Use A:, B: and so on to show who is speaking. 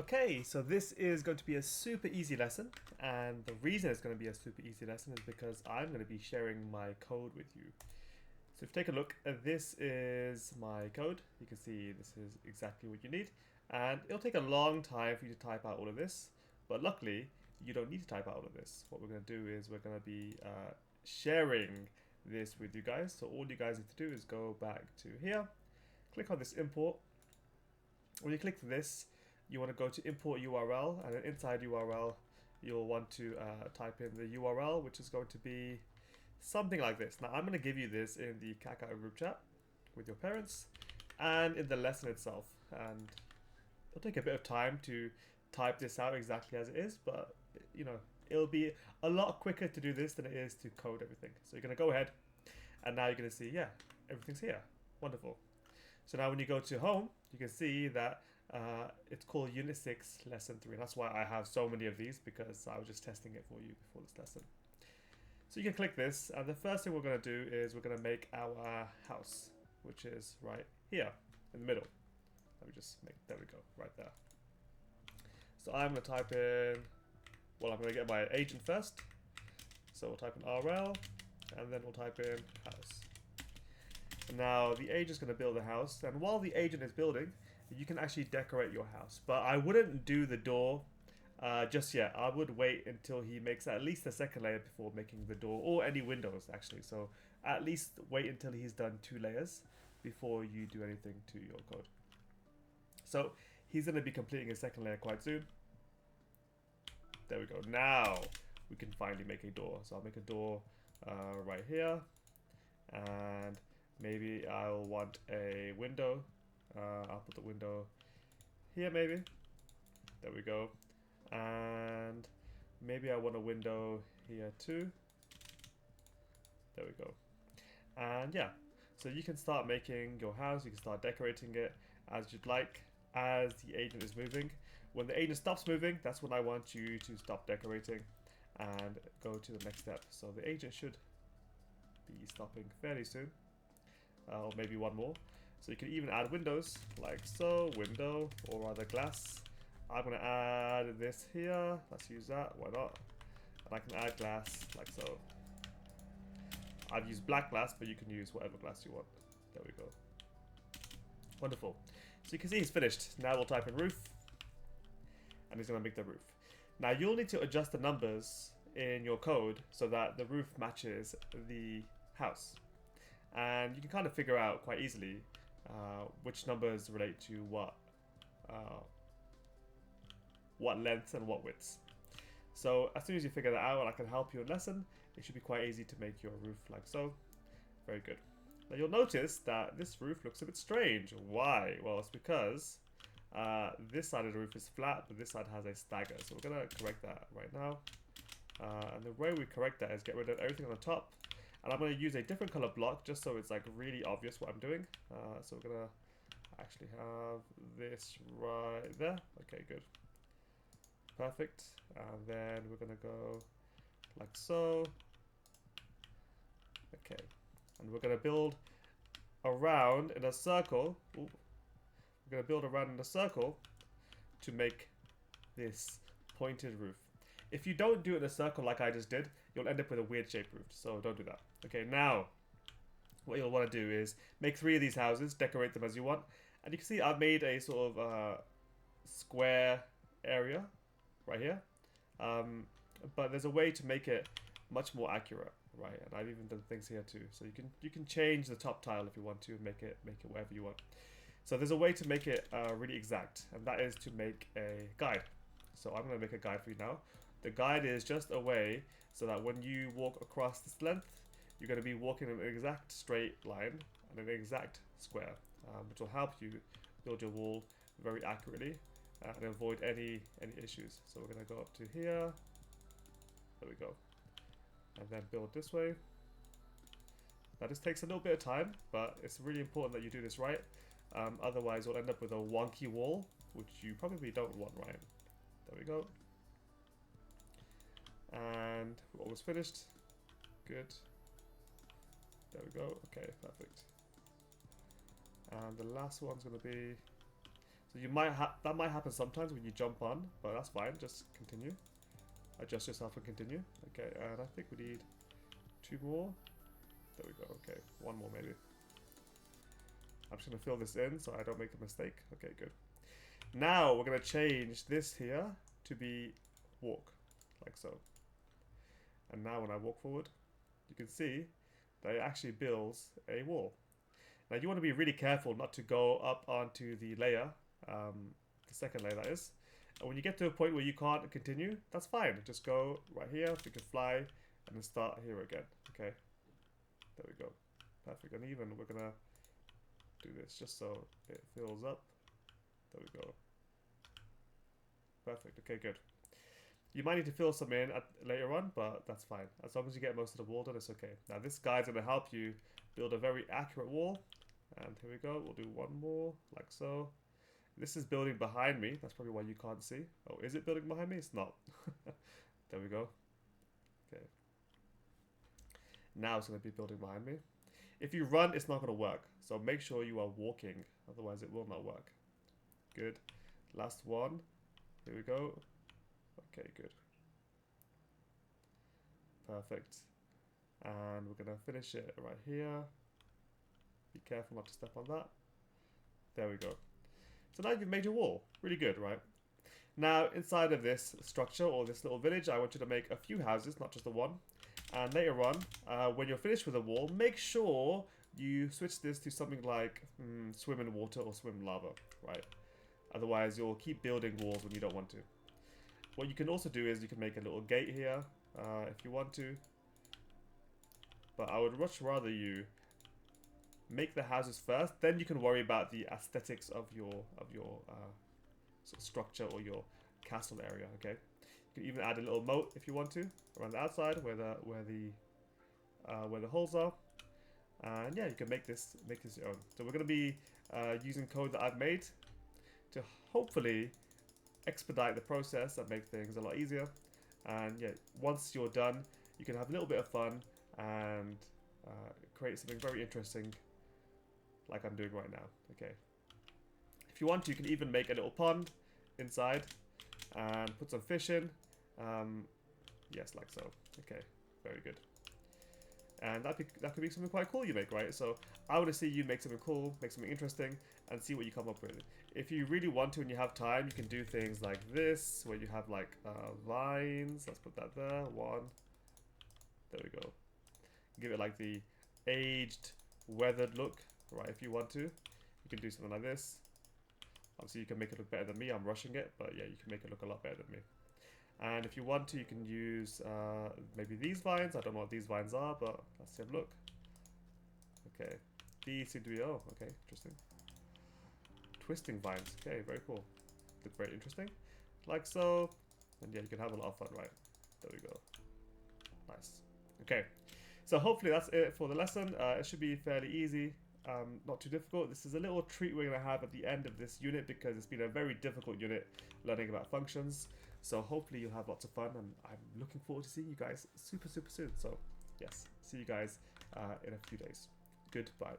A: Okay, so this is going to be a super easy lesson, and the reason it's going to be a super easy lesson is because I'm going to be sharing my code with you. So if you take a look, this is my code. You can see this is exactly what you need, and it'll take a long time for you to type out all of this, but luckily you don't need to type out all of this. What we're going to do is we're going to be sharing this with you guys. So all you guys need to do is go back to here, click on this import. When you click this, you want to go to import URL, and then inside URL you'll want to type in the URL, which is going to be something like this. Now I'm going to give you this in the Kakao group chat with your parents and in the lesson itself, and it'll take a bit of time to type this out exactly as it is, but you know, it'll be a lot quicker to do this than it is to code everything. So you're going to go ahead, and now you're going to see, yeah, everything's here. Wonderful. So now when you go to home, you can see that it's called Unit 6, Lesson 3. And that's why I have so many of these, because I was just testing it for you before this lesson. So you can click this, and the first thing we're going to do is we're going to make our house, which is right here in the middle. Let me just make, there we go, right there. So I'm going to type in, well, I'm going to get my agent first. So we'll type in RL, and then we'll type in house. Now the agent is going to build a house, and while the agent is building, you can actually decorate your house. But I wouldn't do the door just yet. I would wait until he makes at least the second layer before making the door, or any windows actually. So at least wait until he's done 2 layers before you do anything to your code. So he's going to be completing his second layer quite soon. There we go. Now we can finally make a door. So I'll make a door right here, and maybe I'll want a window. I'll put the window here maybe. There we go. And maybe I want a window here too. There we go. And yeah, so you can start making your house. You can start decorating it as you'd like as the agent is moving. When the agent stops moving, that's when I want you to stop decorating and go to the next step. So the agent should be stopping fairly soon. Or maybe one more. So you can even add windows, like so, window, or rather glass. I'm going to add this here. Let's use that, why not? And I can add glass, like so. I've used black glass, but you can use whatever glass you want. There we go. Wonderful. So you can see he's finished. Now we'll type in roof, and he's going to make the roof. Now you'll need to adjust the numbers in your code so that the roof matches the house. And you can kind of figure out quite easily which numbers relate to what lengths and what widths. So as soon as you figure that out, and I can help you in lesson, it should be quite easy to make your roof like so. Very good. Now you'll notice that this roof looks a bit strange. Why? Well, it's because this side of the roof is flat, but this side has a stagger. So we're going to correct that right now. And the way we correct that is get rid of everything on the top. And I'm going to use a different color block just so it's like really obvious what I'm doing. So we're going to actually have this right there. Okay, good. Perfect. And then we're going to go like so. Okay. And we're going to build around in a circle. Ooh. We're going to build around in a circle to make this pointed roof. If you don't do it in a circle like I just did, you'll end up with a weird shaped roof, so don't do that. Okay, now, what you'll want to do is make 3 of these houses, decorate them as you want, and you can see I've made a sort of square area right here, but there's a way to make it much more accurate, right? And I've even done things here too, so you can change the top tile if you want to, make it whatever you want. So there's a way to make it really exact, and that is to make a guide. So I'm going to make a guide for you now. The guide is just a way so that when you walk across this length, you're going to be walking in an exact straight line and an exact square, which will help you build your wall very accurately and avoid any issues. So we're going to go up to here. There we go. And then build this way. Now this takes a little bit of time, but it's really important that you do this right. Otherwise you'll end up with a wonky wall, which you probably don't want, right? There we go. And we're almost finished. Good. There we go. Okay, perfect. And the last one's going to be... So that might happen sometimes when you jump on, but that's fine. Just continue. Adjust yourself and continue. Okay, and I think we need 2 more. There we go. Okay, 1 more maybe. I'm just gonna fill this in so I don't make a mistake. Okay, good. Now we're gonna change this here to be walk, like so. And now when I walk forward, you can see that it actually builds a wall. Now you want to be really careful not to go up onto the layer, the second layer that is. And when you get to a point where you can't continue, that's fine. Just go right here, so you can fly, and then start here again. Okay, there we go. Perfect. And even we're gonna do this just so it fills up. There we go. Perfect. Okay, good. You might need to fill some in later on, but that's fine. As long as you get most of the wall done, it's okay. Now this guy's going to help you build a very accurate wall. And here we go. We'll do 1 more, like so. This is building behind me. That's probably why you can't see. Oh, is it building behind me? It's not. There we go. Okay. Now it's going to be building behind me. If you run, it's not going to work. So make sure you are walking. Otherwise, it will not work. Good. Last one. Here we go. Okay, good. Perfect. And we're going to finish it right here. Be careful not to step on that. There we go. So now you've made your wall. Really good, right? Now, inside of this structure or this little village, I want you to make a few houses, not just the one. And later on, when you're finished with the wall, make sure you switch this to something like swim in water or swim in lava, right? Otherwise, you'll keep building walls when you don't want to. What you can also do is you can make a little gate here if you want to. But I would much rather you make the houses first. Then you can worry about the aesthetics of your sort of structure or your castle area. Okay. You can even add a little moat if you want to around the outside where the holes are. And yeah, you can make this your own. So we're going to be using code that I've made to hopefully expedite the process and make things a lot easier. And yeah, once you're done, you can have a little bit of fun and create something very interesting like I'm doing right now. Okay. If you want to, you can even make a little pond inside and put some fish in. Yes, like so. Okay, very good. And that could be something quite cool you make, right? So I want to see you make something cool, make something interesting, and see what you come up with. If you really want to and you have time, you can do things like this, where you have like vines. Let's put that there. 1. There we go. Give it like the aged, weathered look, right? If you want to, you can do something like this. Obviously, you can make it look better than me. I'm rushing it, but yeah, you can make it look a lot better than me. And if you want to, you can use maybe these vines. I don't know what these vines are, but let's have a look. Okay, these seem to be, oh, okay, interesting. Twisting vines, okay, very cool. Look very interesting. Like so. And yeah, you can have a lot of fun, right? There we go. Nice. Okay, so hopefully that's it for the lesson. It should be fairly easy. Not too difficult. This is a little treat we're going to have at the end of this unit because it's been a very difficult unit learning about functions. So hopefully you'll have lots of fun, and I'm looking forward to seeing you guys super soon. So yes, see you guys in a few days. Goodbye.